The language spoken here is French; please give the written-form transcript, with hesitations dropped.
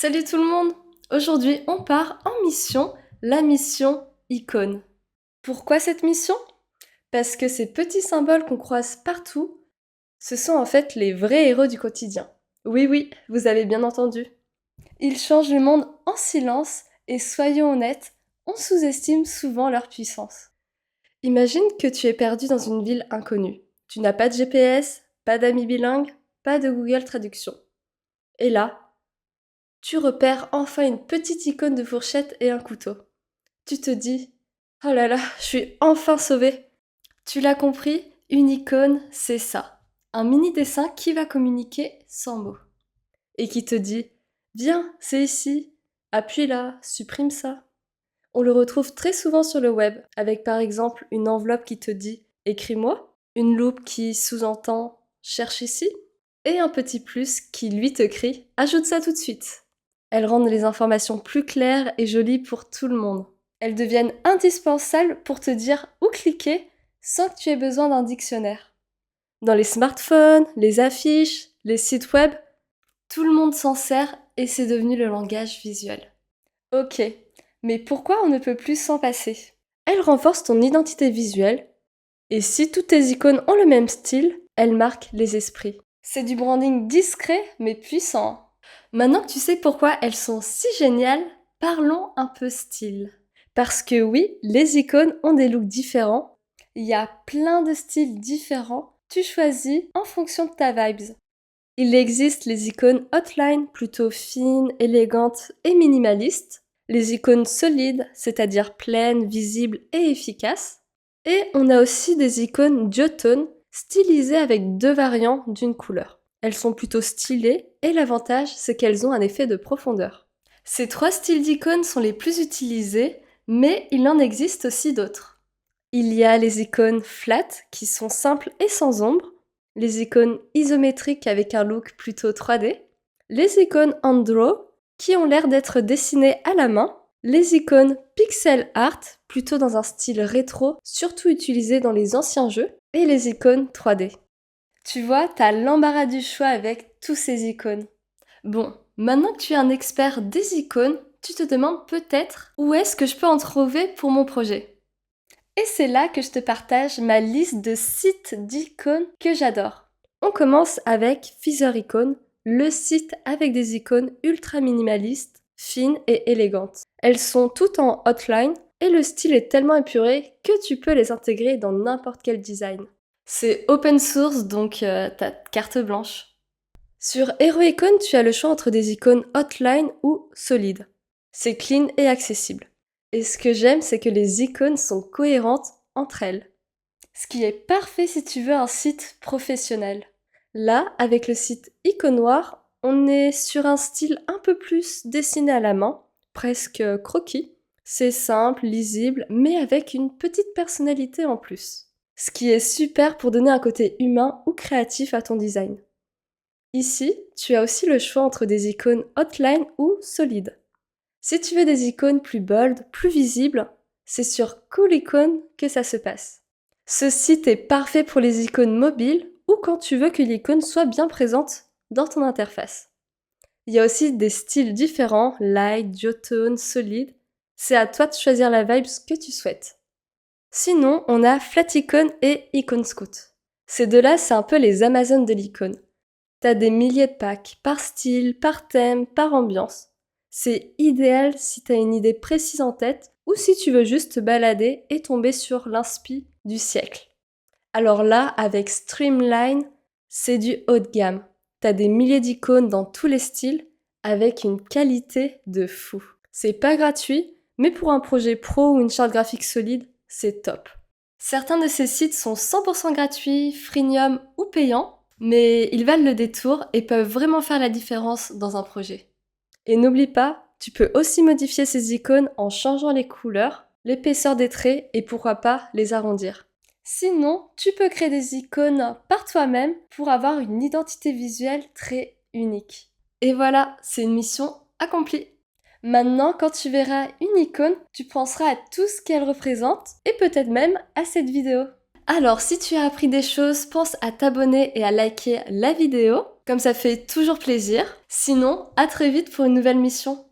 Salut tout le monde! Aujourd'hui, on part en mission, la mission icône. Pourquoi cette mission? Parce que ces petits symboles qu'on croise partout, ce sont en fait les vrais héros du quotidien. Oui, oui, vous avez bien entendu. Ils changent le monde en silence et soyons honnêtes, on sous-estime souvent leur puissance. Imagine que tu es perdu dans une ville inconnue. Tu n'as pas de GPS, pas d'amis bilingues, pas de Google Traduction. Et là, tu repères enfin une petite icône de fourchette et un couteau. Tu te dis « Oh là là, je suis enfin sauvée !» Tu l'as compris, une icône, c'est ça. Un mini dessin qui va communiquer sans mots. Et qui te dit « Viens, c'est ici, appuie là, supprime ça ». On le retrouve très souvent sur le web, avec par exemple une enveloppe qui te dit « Écris-moi », une loupe qui sous-entend « Cherche ici », et un petit plus qui lui te crie « Ajoute ça tout de suite ». Elles rendent les informations plus claires et jolies pour tout le monde. Elles deviennent indispensables pour te dire où cliquer sans que tu aies besoin d'un dictionnaire. Dans les smartphones, les affiches, les sites web, tout le monde s'en sert et c'est devenu le langage visuel. Ok, mais pourquoi on ne peut plus s'en passer? Elles renforcent ton identité visuelle et si toutes tes icônes ont le même style, elles marquent les esprits. C'est du branding discret mais puissant. Maintenant que tu sais pourquoi elles sont si géniales, parlons un peu style. Parce que oui, les icônes ont des looks différents. Il y a plein de styles différents. Tu choisis en fonction de ta vibes. Il existe les icônes hotline, plutôt fines, élégantes et minimalistes. Les icônes solides, c'est-à-dire pleines, visibles et efficaces. Et on a aussi des icônes duotone, stylisées avec deux variants d'une couleur. Elles sont plutôt stylées et l'avantage, c'est qu'elles ont un effet de profondeur. Ces trois styles d'icônes sont les plus utilisés, mais il en existe aussi d'autres. Il y a les icônes flat, qui sont simples et sans ombre, les icônes isométriques avec un look plutôt 3D, les icônes hand-draw, qui ont l'air d'être dessinées à la main, les icônes pixel art, plutôt dans un style rétro, surtout utilisé dans les anciens jeux, et les icônes 3D. Tu vois, t'as l'embarras du choix avec tous ces icônes. Bon, maintenant que tu es un expert des icônes, tu te demandes peut-être où est-ce que je peux en trouver pour mon projet. Et c'est là que je te partage ma liste de sites d'icônes que j'adore. On commence avec Feather Icon, le site avec des icônes ultra minimalistes, fines et élégantes. Elles sont toutes en hotline et le style est tellement épuré que tu peux les intégrer dans n'importe quel design. C'est open source donc t'as carte blanche. Sur Hero Icon, tu as le choix entre des icônes hotline ou solides. C'est clean et accessible. Et ce que j'aime, c'est que les icônes sont cohérentes entre elles. Ce qui est parfait si tu veux un site professionnel. Là, avec le site Iconoir, on est sur un style un peu plus dessiné à la main, presque croquis. C'est simple, lisible, mais avec une petite personnalité en plus. Ce qui est super pour donner un côté humain ou créatif à ton design. Ici, tu as aussi le choix entre des icônes hotline ou solides. Si tu veux des icônes plus bold, plus visibles, c'est sur Cool Icon que ça se passe. Ce site est parfait pour les icônes mobiles ou quand tu veux que l'icône soit bien présente dans ton interface. Il y a aussi des styles différents, light, duotone, solide. C'est à toi de choisir la vibe que tu souhaites. Sinon, on a Flaticon et Icon Scout. Ces deux-là, c'est un peu les Amazones de l'icône. T'as des milliers de packs, par style, par thème, par ambiance. C'est idéal si t'as une idée précise en tête ou si tu veux juste te balader et tomber sur l'inspi du siècle. Alors là, avec Streamline, c'est du haut de gamme. T'as des milliers d'icônes dans tous les styles avec une qualité de fou. C'est pas gratuit, mais pour un projet pro ou une charte graphique solide, c'est top. Certains de ces sites sont 100% gratuits, freemium ou payants, mais ils valent le détour et peuvent vraiment faire la différence dans un projet. Et n'oublie pas, tu peux aussi modifier ces icônes en changeant les couleurs, l'épaisseur des traits et pourquoi pas les arrondir. Sinon, tu peux créer des icônes par toi-même pour avoir une identité visuelle très unique. Et voilà, c'est une mission accomplie. Maintenant, quand tu verras une icône, tu penseras à tout ce qu'elle représente et peut-être même à cette vidéo. Alors, si tu as appris des choses, pense à t'abonner et à liker la vidéo. comme ça fait toujours plaisir. Sinon, à très vite pour une nouvelle mission.